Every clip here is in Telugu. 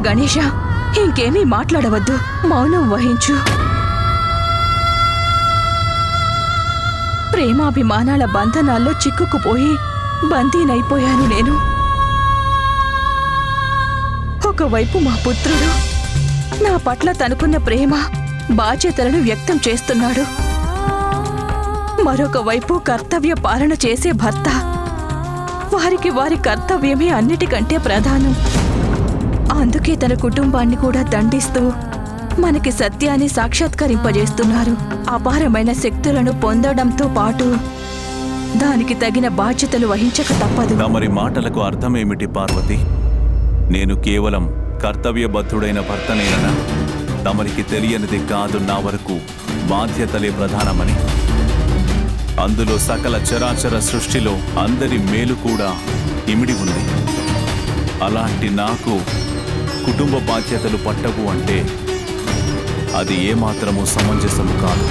గణేశ, ఇంకేమీ మాట్లాడవద్దు, మౌనం వహించు. ప్రేమాభిమానాల బంధనాల్లో చిక్కుకుపోయి బందీనైపోయాను నేను. ఒకవైపు మా పుత్రుడు నా పట్ల తనకున్న ప్రేమ బాధ్యతలను వ్యక్తం చేస్తున్నాడు. మరొక వైపు కర్తవ్య పాలన చేసే భర్త. వారికి వారి కర్తవ్యమే అన్నిటికంటే ప్రధానం. అందుకే తన కుటుంబాన్ని కూడా దండిస్తూ మనకి సత్యాన్ని సాక్షాత్కరింపజేస్తున్నారు. అపారమైన శక్తులను పొందడంతో పాటు దానికి తగిన బాధ్యతలు వహించక తప్పదు. తమరి మాటలకు అర్థమేమిటి పార్వతి? నేను కేవలం కర్తవ్యబద్ధుడైన భర్తనేనా? తమరికి తెలియనిది కాదు నా వరకు బాధ్యతలే ప్రధానమని. అందులో సకల చరాచర సృష్టిలో అందరి మేలు కూడా ఇమిడి ఉంది. అలాంటి నాకు కుటుంబ బాధ్యతలు పట్టవు అంటే అది ఏమాత్రమూ సమంజసము కాదు.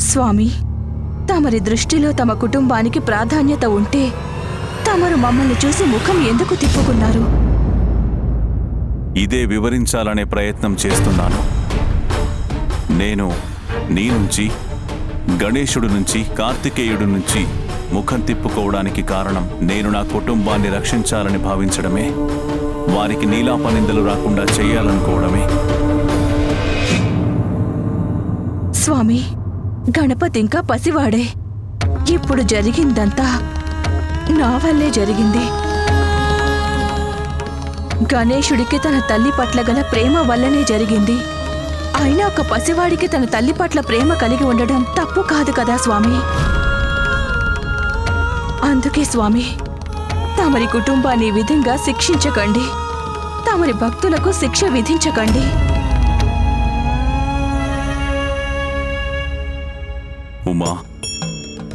స్వామి, తమరి దృష్టిలో తమ కుటుంబానికి ప్రాధాన్యత ఉంటే తమరు మమ్మల్ని చూసి ముఖం ఎందుకు తిప్పుకున్నారు? ఇదే వివరించాలనే ప్రయత్నం చేస్తున్నాను. నేను నీ నుంచి, గణేశుడు నుంచి, కార్తికేయుడు నుంచి ముఖం తిప్పుకోవడానికి కారణం నేను నా కుటుంబాన్ని రక్షించాలని భావించడమే, వారికి నీలాపనిందలు రాకుండా చేయాలనుకోవడమే. స్వామి, గణపతి ఇంకా పసివాడే. ఇప్పుడు జరిగిందంతా నా వల్లే జరిగింది. గణేశుడికి తన తల్లి పట్ల గల ప్రేమ వల్లనే జరిగింది. అయినా ఒక పసివాడికి తన తల్లి పట్ల ప్రేమ కలిగి ఉండడం తప్పు కాదు కదా స్వామి. అందుకే స్వామి, తమరి కుటుంబాన్ని ఈ విధంగా శిక్షించకండి. తమరి భక్తులకు శిక్ష విధించకండి. ఉమా,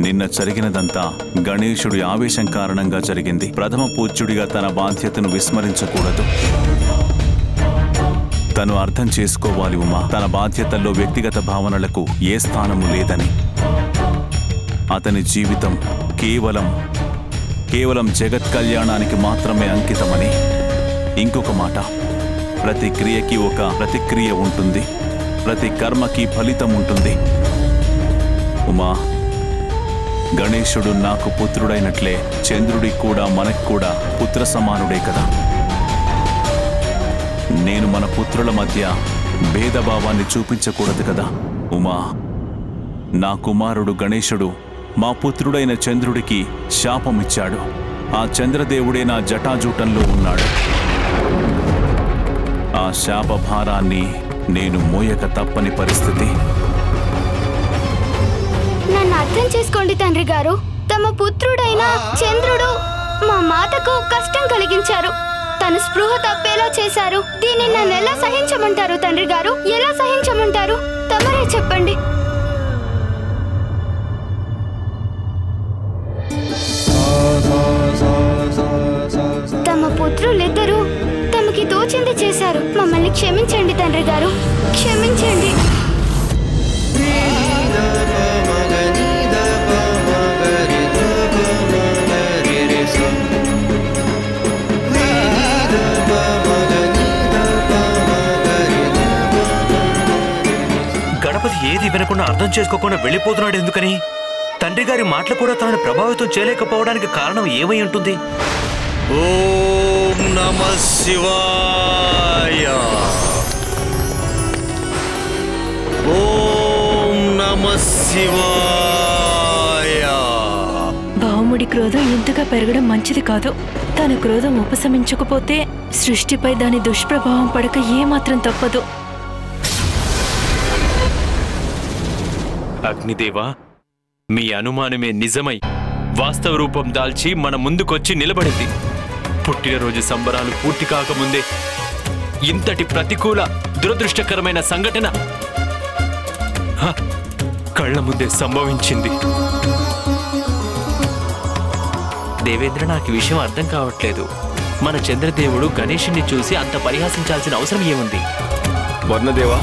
నిన్న జరిగినదంతా గణేశుడి ఆవేశం కారణంగా జరిగింది. ప్రథమ పూజ్యుడిగా తన బాధ్యతను విస్మరించకూడదు. తను అర్థం చేసుకోవాలి ఉమా, తన బాధ్యతల్లో వ్యక్తిగత భావనలకు ఏ స్థానము లేదని. అతని జీవితం కేవలం జగత్ కళ్యాణానికి మాత్రమే అంకితమని. ఇంకొక మాట, ప్రతి క్రియకి ఒక ప్రతిక్రియ ఉంటుంది, ప్రతి కర్మకి ఫలితం ఉంటుంది. ఉమా, గణేశుడు నాకు పుత్రుడైనట్లే చంద్రుడికి కూడా మనకు కూడా పుత్ర సమానుడే కదా. నేను మన పుత్రుల మధ్య భేదభావాన్ని చూపించకూడదు కదా. ఉమా, నా కుమారుడు గణేశుడు మా పుత్రుడైన చంద్రుడికి శాపమిచ్చాడు. ఆ చంద్రదేవుడే నా జటాజూటంలో ఉన్నాడు. ఆ శాప భారాన్ని నేను మోయక తప్పని పరిస్థితి. నన్ను అర్థం చేసుకోండి తండ్రి గారు. తమ పుత్రుడైన చంద్రుడు మా మాతకు కష్టం కలిగించారు. తన స్పృహ తప్పేలా చేశారు. దీన్ని నన్ను ఎలా సహించమంటారు తండ్రి గారు? ఎలా సహించమంటారు? తమరే చెప్పండి. తమ పుత్రులిద్దరూ తమకి తోచింది చేశారు. మమ్మల్ని క్షమించండి తండ్రి గారు, క్షమించండి. గణపతి ఏది వినకుండా అర్థం చేసుకోకుండా వెళ్ళిపోతున్నాడు ఎందుకని? తండ్రి గారి మాటలు కూడా తనని ప్రభావితం చేయలేకపోవడానికి కారణం ఏమై ఉంటుంది? ఓం నమః శివాయ. ఓం నమః శివాయ. భావముడి క్రోధం ఇంతగా పెరగడం మంచిది కాదు. తన క్రోధం ఉపశమించకపోతే సృష్టిపై దాని దుష్ప్రభావం పడక ఏమాత్రం తప్పదు. అగ్నిదేవా, మీ అనుమానమే నిజమై వాస్తవ రూపం దాల్చి మన ముందుకొచ్చి నిలబడింది. పుట్టినరోజు సంబరాలు పూర్తి కాకముందే ఇంతటి ప్రతికూల దురదృష్టకరమైన సంఘటన కళ్ల ముందే సంభవించింది. దేవేంద్ర, నాకు ఈ విషయం అర్థం కావట్లేదు. మన చంద్రదేవుడు గణేశుని చూసి అంత పరిహాసించాల్సిన అవసరం ఏముంది? వర్ణదేవా,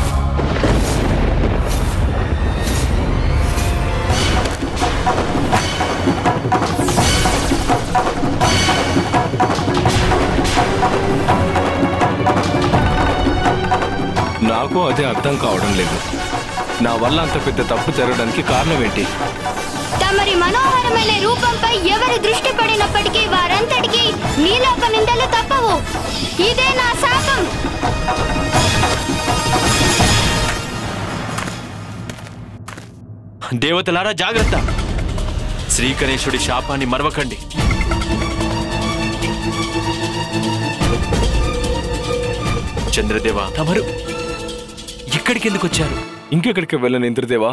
నాకు అదే అర్థం కావడం లేదు. నా వల్ల అంత పెద్ద తప్పు జరగడానికి కారణం ఏంటి? తమరి మనోహరమైన రూపంపై ఎవరి దృష్టి పడినప్పటికీ వారంతటికీ నీలోక నిందలు తప్పవు. ఇదే నా శాపం. దేవతలారా జాగ్రత్త! శ్రీ గణేశుడి శాపాన్ని మరవకండి. చంద్రదేవ, తమరు ఇక్కడికి ఎందుకు వచ్చారు? ఇంకెక్కడికి వెళ్ళను ఇంద్రదేవా.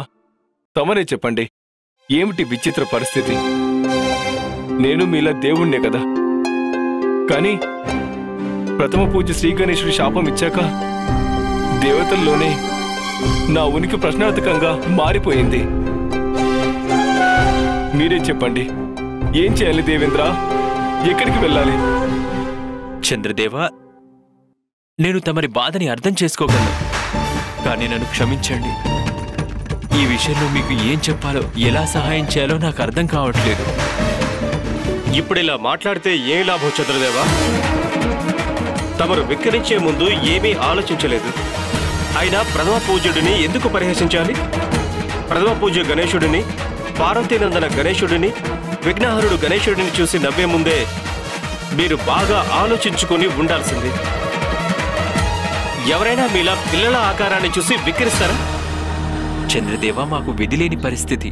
తమరే చెప్పండి, ఏమిటి విచిత్ర పరిస్థితి? నేను మీలా దేవుణ్ణే కదా, కానీ ప్రథమ పూజ శ్రీ గణేశుడి శాపం ఇచ్చాక దేవతల్లోనే నా ఉనికి ప్రశ్నార్థకంగా మారిపోయింది. మీరే చెప్పండి, ఏం చేయాలి దేవేంద్ర? ఎక్కడికి వెళ్ళాలి? చంద్రదేవ, నేను తమరి బాధని అర్థం చేసుకోగలను, కానీ నన్ను క్షమించండి. ఈ విషయంలో మీకు ఏం చెప్పాలో, ఎలా సహాయం చేయాలో నాకు అర్థం కావట్లేదు. ఇప్పుడు ఇలా మాట్లాడితే ఏం లాభం చంద్రదేవా? తమరు విక్కరించే ముందు ఏమీ ఆలోచించలేదు. అయినా ప్రథమ పూజ్యుడిని ఎందుకు పరిహసించాలి? ప్రథమ పూజ్య గణేశుడిని, పార్వతీనందన గణేశుడిని, విఘ్నహరుడు గణేశుడిని చూసి నవ్వే ముందే మీరు బాగా ఆలోచించుకుని ఉండాల్సింది. ఎవరైనా మీలా పిల్లల ఆకారాన్ని చూసి విక్కిరిస్తారా? చంద్రదేవ, మాకు విధిలేని పరిస్థితి.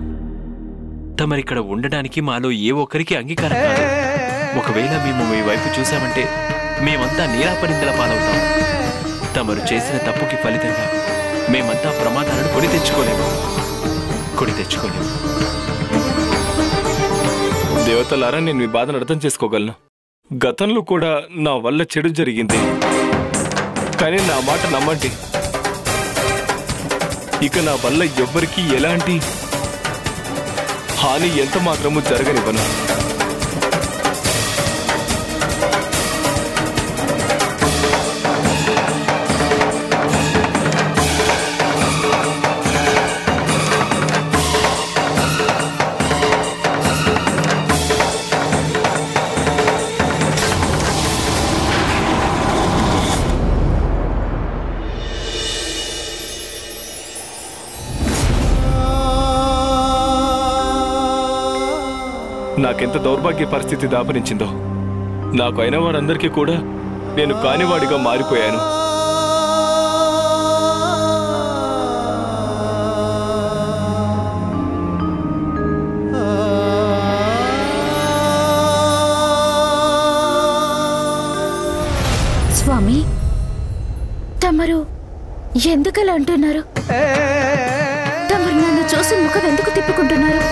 తమరిక్కడ ఉండడానికి మాలో ఏ ఒక్కరికి అంగీకారం కాదు. ఒకవేళ మేము మీ వైపు చూసామంటే మేమంతా నీలాపరిందల పాలవుతాం. తమరు చేసిన తప్పుకి ఫలితంగా మేమంతా ప్రమాదాలను కొని తెచ్చుకోలేము. దేవతలారా, నేను మీ బాధను అర్థం చేసుకోగలను. గతంలో కూడా నా వల్ల చెడు జరిగింది, కానీ నా మాట నమ్మండి, ఇక నా వల్ల ఎవ్వరికీ ఎలాంటి హాని ఎంత మాత్రమూ జరగనివ్వను. నాకెంత దౌర్భాగ్య పరిస్థితి దాపరించిందో. నాకు అయిన వారందరికీ కూడా నేను కానివాడిగా మారిపోయాను. స్వామి, తమరు ఎందుకలా అంటున్నారు? తమరు నన్ను చూసి ముఖం ఎందుకు తిప్పుకుంటున్నారు?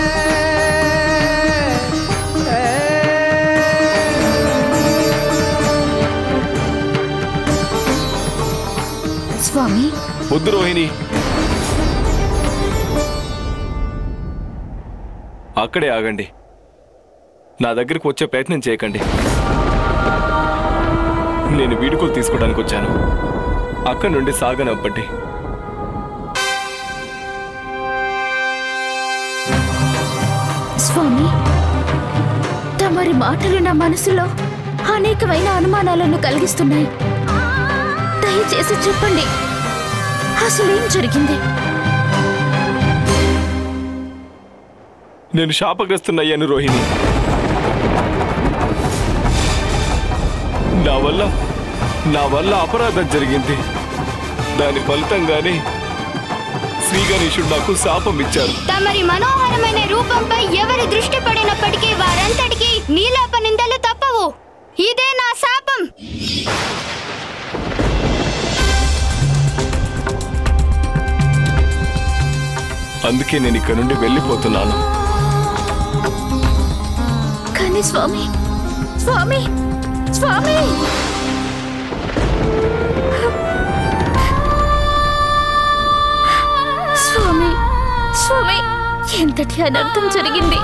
స్వామి, వద్దు రోహిణి, అక్కడే ఆగండి. నా దగ్గరకు వచ్చే ప్రయత్నం చేయకండి. నేను వీడుకోలు తీసుకోవడానికి వచ్చాను. అక్కడి నుండి సాగనవ్వండి. స్వామి, తమరి మాటలు నా మనసులో అనేకమైన అనుమానాలను కలిగిస్తున్నాయి. దయచేసి చెప్పండి, అసలేం జరిగింది? నేను శాపగ్రస్తున్నయ్యాను రోహిణి. నా వల్ల అపరాధం జరిగింది. దాని ఫలితంగానే శ్రీ గణేశుడు నాకు శాపం ఇచ్చారు. తమరి మనోహరమైన రూపంపై ఎవరి దృష్టి పడినప్పటికీ వారంతటికీ నీలోక నిందలు తప్పవు. ఇదే నా శాపం. అందుకే నేను ఇక్కడ నుండి వెళ్ళిపోతున్నాను. కానీ స్వామి, స్వామి, స్వామి, స్వామి, స్వామి, ఎంతటి అనర్థం జరిగింది?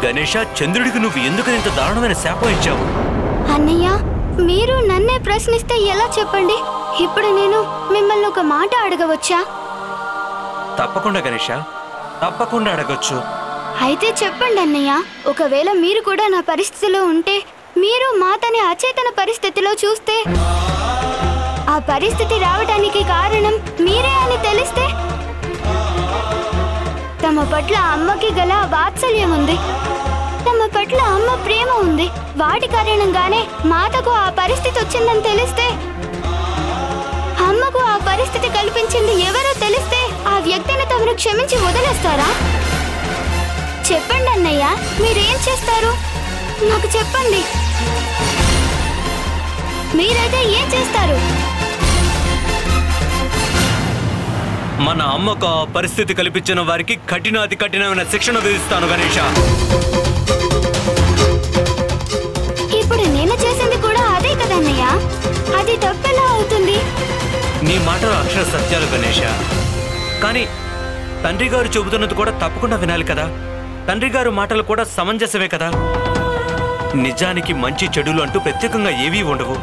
గణేష, చంద్రుడికి నువ్వు ఎందుకు ఇంత దారుణమైన శాపం ఇచ్చావు? అన్నయ్య, మీరు నన్నే ప్రశ్నిస్తే ఎలా చెప్పండి? ఇప్పుడు నేను మిమ్మల్ని ఒక మాట అడగవచ్చా? తప్పకుండా గణేష, తప్పకుండా అడగొచ్చు. అయితే చెప్పండి అన్నయ్య, ఒకవేళ మీరు కూడా నా పరిస్థితిలో ఉంటే, మీరు మాతని అచేతన పరిస్థితిలో చూస్తే, ఆ పరిస్థితి రావడానికి కారణం మీరే అని తెలిస్తే, తమ పట్ల అమ్మకి గల వాత్సల్యం ఉంది, తమ పట్ల అమ్మ ప్రేమ ఉంది, వాటి కారణంగానే మాతకు ఆ పరిస్థితి వచ్చిందని తెలిస్తే, అమ్మకు ఆ పరిస్థితి కల్పించింది ఎవరో తెలిస్తే, ఆ వ్యక్తిని తమరు క్షమించి వదిలేస్తారా? చెప్పండి అన్నయ్య, మీరేం చేస్తారు? నాకు చెప్పండి. మీరైతే ఏం చేస్తారు? మన అమ్మకు ఆ పరిస్థితి కల్పించిన వారికి కఠినాతి కఠినమైన శిక్షణ విధిస్తాను గణేష. ఇప్పుడు నేను చేసింది కూడా అదే కదన్నయ్య, అది తప్పెలా అవుతుంది? నీ మాటలు అక్షర సత్యాలు గణేష, కానీ తండ్రి గారు చెబుతున్నది కూడా తప్పకుండా వినాలి కదా. తండ్రి గారు మాటలు కూడా సమంజసమే కదా. నిజానికి మంచి చెడులు అంటూ ప్రత్యేకంగా ఏవీ ఉండవు.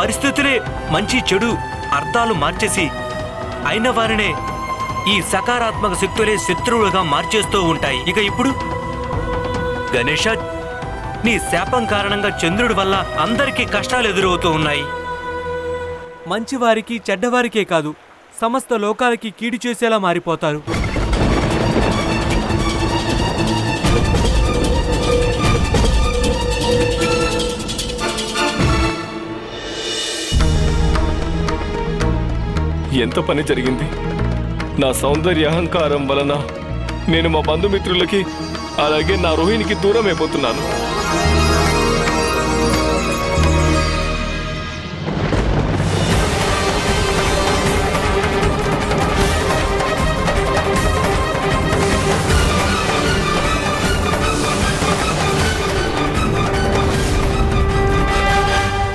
పరిస్థితులే మంచి చెడు అర్థాలు మార్చేసి అయిన వారినే ఈ సకారాత్మక శక్తులే శత్రువులుగా మార్చేస్తూ ఉంటాయి. ఇక ఇప్పుడు గణేష, నీ శాపం కారణంగా చంద్రుడి వల్ల అందరికీ కష్టాలు ఎదురవుతూ ఉన్నాయి. మంచివారికి చెడ్డవారికే కాదు, సమస్త లోకాలకి కీడు చేసేలా మారిపోతారు. ఎంత పని జరిగింది! నా సౌందర్య అహంకారం వలన నేను మా బంధుమిత్రులకి అలాగే నా రోహిణికి దూరం అయిపోతున్నాను.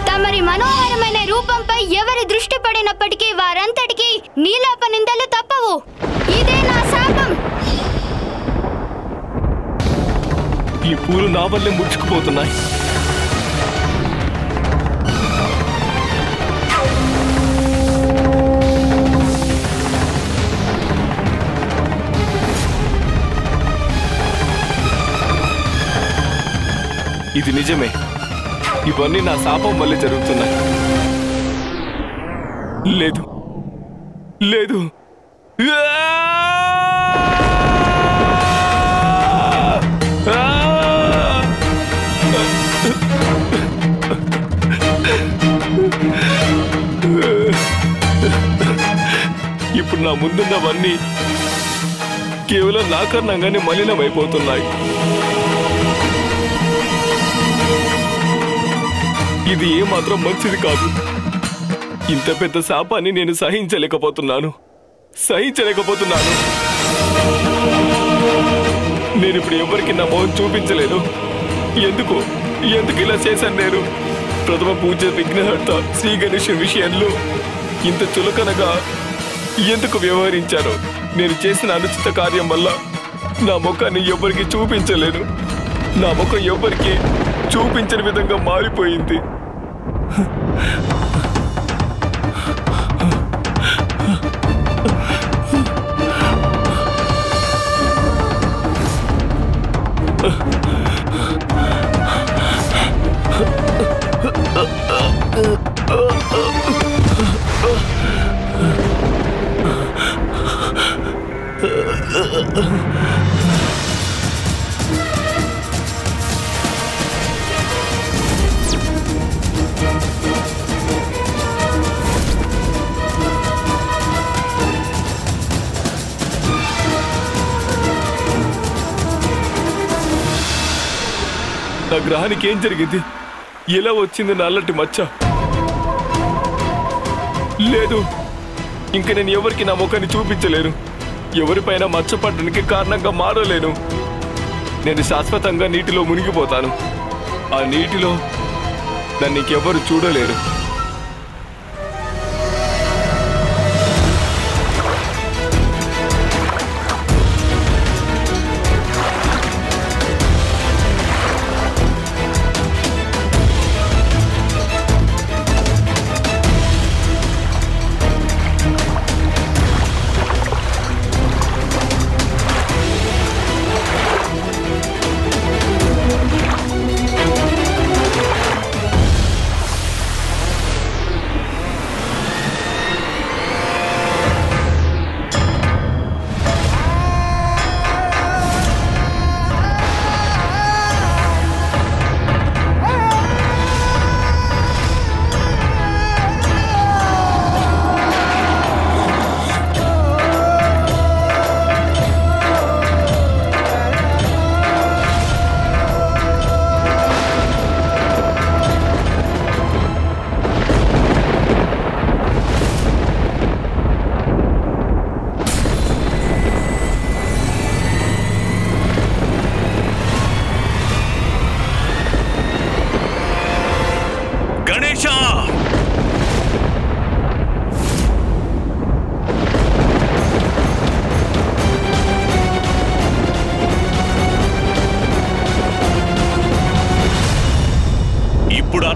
తమరి మనోహరమైన రూపంపై ఎవరి దృష్టి పడినప్పటికీ వారంతటికీ నీలాప నిందలు తప్పవు. ఇదే నా శాపం. ఈ పూలు నా వల్లే ముడుచుకుపోతున్నాయి. ఇది నిజమే, ఇవన్నీ నా శాపం వల్లే జరుగుతున్నాయి. లేదు లేదు, ఇప్పుడు నా ముందున్నవన్నీ కేవలం నా కారణంగానే మలినమైపోతున్నాయి. ఇది ఏమాత్రం మంచిది కాదు. ఇంత పెద్ద శాపాన్ని నేను సహించలేకపోతున్నాను. నేను ఇప్పుడు ఎవరికి నా మొహం చూపించలేను. ఎందుకు ఇలా చేశాను నేను? ప్రథమ పూజ విఘ్నహర్త శ్రీ గణేశుని విషయంలో ఇంత చులకనగా ఎందుకు వ్యవహరించాను? నేను చేసిన అనుచిత కార్యం వల్ల నా ముఖాన్ని ఎవరికి చూపించలేను. నా ముఖం ఎవరికి చూపించని విధంగా మారిపోయింది. నా గ్రహానికి ఏం జరిగింది? ఎలా వచ్చింది నల్లటి మచ్చ? లేదు, ఇంక నేను ఎవరికి నా ముఖాన్ని చూపించలేను. ఎవరిపైన మచ్చ పడడానికి కారణంగా మారలేను. నేను శాశ్వతంగా నీటిలో మునిగిపోతాను. ఆ నీటిలో నన్ను ఇంకెవరు చూడలేరు.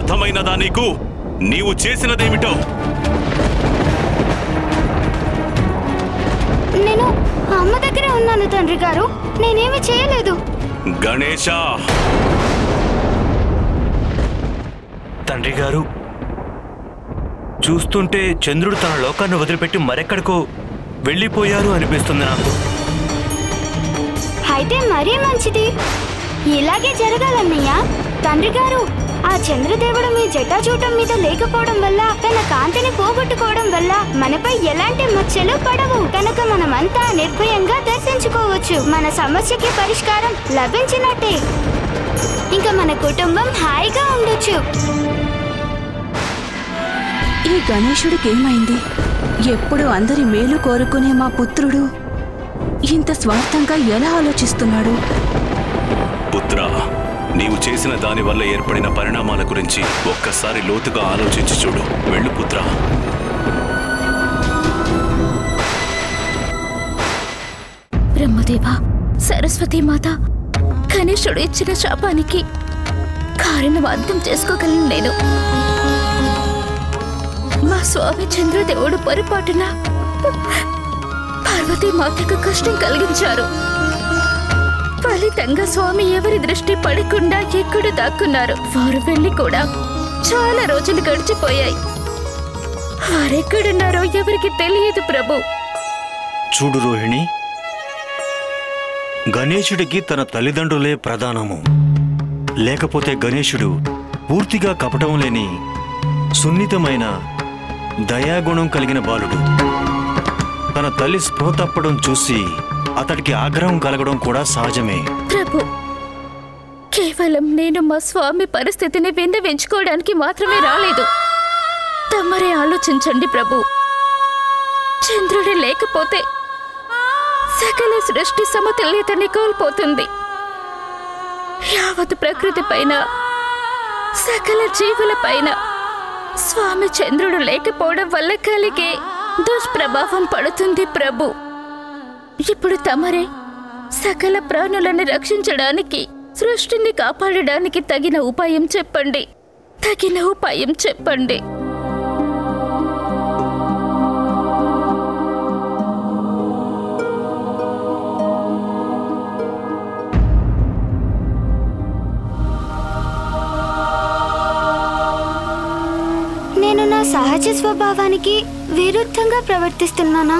అర్థమైనదా నీకు నీవు చేసినదేమిటో? నేను అమ్మ దగ్గరే ఉన్నాను తండ్రి గారు, నేనేమి చేయలేదు. గణేశ! తండ్రి గారు, చూస్తుంటే చంద్రుడు తన లోకాన్ని వదిలిపెట్టి మరెక్కడికో వెళ్ళిపోయారు అనిపిస్తుంది నాకు. అయితే మరీ మంచిది, ఇలాగే జరగాలన్నయ్య. తండ్రి గారు, ఆ చంద్రదేవుడు మీ జటాజూటం మీద లేకపోవడం వల్ల, తన కాంతిని పోగొట్టుకోవడం వల్ల మనపై ఎలాంటి మచ్చలు పడవు. కనుక మనమంతా నిర్భయంగా దర్శించుకోవచ్చు. మన సమస్యకి పరిష్కారం లభించినట్టే. ఇంకా మన కుటుంబం హాయిగా ఉండొచ్చు. ఈ గణేశుడికి ఏమైంది? ఎప్పుడు అందరి మేలు కోరుకునే మా పుత్రుడు ఇంత స్వార్థంగా ఎలా ఆలోచిస్తున్నాడు? పుత్ర, నీవు చేసిన దాని వల్ల ఏర్పడిన పరిణామాల గురించి ఒక్కసారి లోతుగా ఆలోచించి చూడు. వెళ్ళు పుత్ర. బ్రహ్మదేవ, సరస్వతీమాత, గణేశుడు ఇచ్చిన శాపానికి కారణం అర్థం చేసుకోగలను నేను. మా స్వామి చంద్రదేవుడు పొరపాటున పార్వతీమాతకు కష్టం కలిగించారు. ఫలితంగా స్వామి ఎవరి దృష్టి పడకుండా ఎక్కడ దాక్కున్నారు. వారు వెళ్ళి కూడా చాలా రోజులు గడిచిపోయాయి. వారెక్కడున్నారో ఎవరికి తెలియదు ప్రభు. చూడు రోహిణి, గణేశుడికి తన తల్లిదండ్రులే ప్రధానము. లేకపోతే గణేశుడు పూర్తిగా కపటం లేని సున్నితమైన దయాగుణం కలిగిన బాలుడు. తన తల్లి స్పృహ తప్పడం చూసి అతడికి ఆగ్రహం కలగడం కూడా సహజమే. ప్రభు, కేవలం నేను మా స్వామి పరిస్థితిని విన్నవించుకోవడానికి మాత్రమే రాలేదు. తమరే ఆలోచించండి ప్రభు. చంద్రుడు లేకపోతే సకల సృష్టి సమతుల్యతని కోల్పోతుంది. యావత్ ప్రకృతి పైన, సకల జీవుల పైన స్వామి చంద్రుడు లేకపోవడం వల్ల కలిగే దుష్ప్రభావం పడుతుంది ప్రభు. ఇప్పుడు తమరే సకల ప్రాణులను రక్షించడానికి, సృష్టిని కాపాడడానికి తగిన ఉపాయం చెప్పండి. తగిన ఉపాయం చెప్పండి. నేను నా సహజ స్వభావానికి విరుద్ధంగా ప్రవర్తిస్తున్నానా?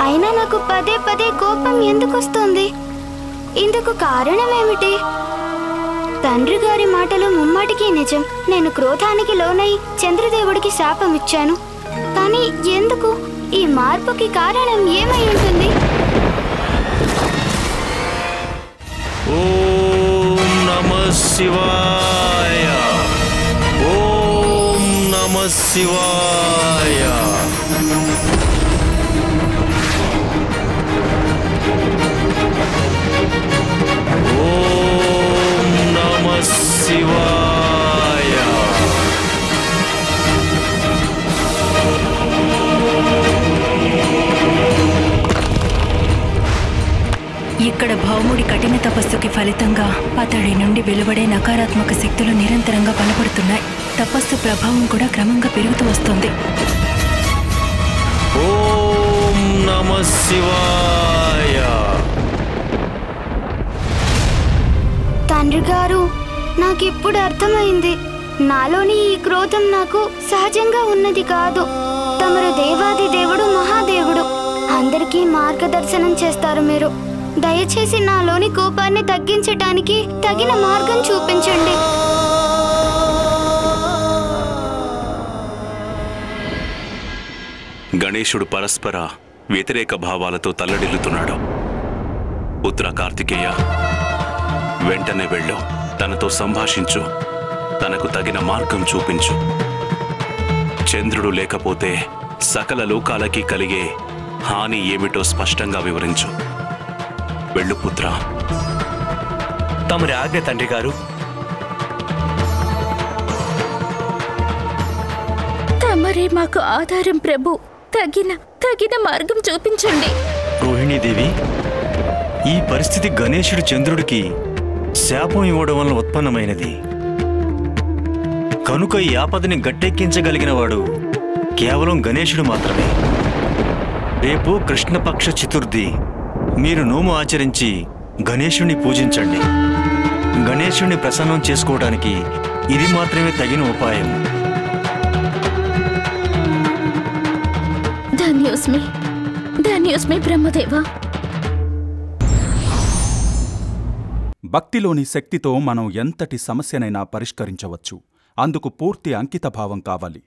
అయినా నాకు పదే పదే కోపం ఎందుకు వస్తుంది? ఇందుకు కారణమేమిటి? తండ్రి గారి మాటలు ముమ్మాటికి నిజం. నేను క్రోధానికి లోనై చంద్రదేవుడికి శాపం ఇచ్చాను. కానీ ఎందుకు? ఈ మార్పుకి కారణం ఏమై ఉంటుంది? ఓం నమః శివాయ, ఓం నమః శివాయ. ఓం నమః శివాయ. ఇక్కడ భౌముడి కఠిన తపస్సుకి ఫలితంగా అతడి నుండి వెలువడే నకారాత్మక శక్తులు నిరంతరంగా బలపడుతున్నాయి. తపస్సు ప్రభావం కూడా క్రమంగా పెరుగుతూ వస్తుంది. ఓం నమః శివాయ. తండ్రి గారు, నాకిప్పుడు అర్థమైంది. నాలోని ఈ క్రోధం నాకు సహజంగా ఉన్నది కాదు. తమరు దేవాది దేవుడు, మహాదేవుడు. అందరికీ మార్గదర్శనం చేస్తారు మీరు. దయచేసి నాలోని కోపాన్ని తగ్గించటానికి తగిన మార్గం చూపించండి. గణేశుడు పరస్పర వ్యతిరేక భావాలతో తల్లడిల్లుతున్నాడు. పుత్ర కార్తికేయ, వెంటనే వెళ్ళు. తనతో సంభాషించు. తనకు తగిన మార్గం చూపించు. చంద్రుడు లేకపోతే సకల లోకాలకి కలిగే హాని ఏమిటో స్పష్టంగా వివరించు. వెళ్ళు పుత్ర. తమరి ఆజ్ఞ తండ్రి గారు. తమరే మాకు ఆధారం ప్రభు. తగిన మార్గం చూపించండి. రోహిణీదేవి, ఈ పరిస్థితి గణేశుడు చంద్రుడికి శాపం ఇవ్వడం వల్ల ఉత్పన్నమైనది. కనుక ఈ ఆపదని గట్టెక్కించగలిగిన వాడు కేవలం గణేశుడు మాత్రమే. రేపు కృష్ణపక్ష చతుర్థి. మీరు నోము ఆచరించి గణేశుణ్ణి పూజించండి. గణేశుణ్ణి ప్రసన్నం చేసుకోవడానికి ఇది మాత్రమే తగిన ఉపాయం. ధన్యోస్మి బ్రహ్మదేవా. భక్తిలోని శక్తితో మనం ఎంతటి సమస్యనైనా పరిష్కరించవచ్చు. అందుకు పూర్తి అంకితభావం కావాలి.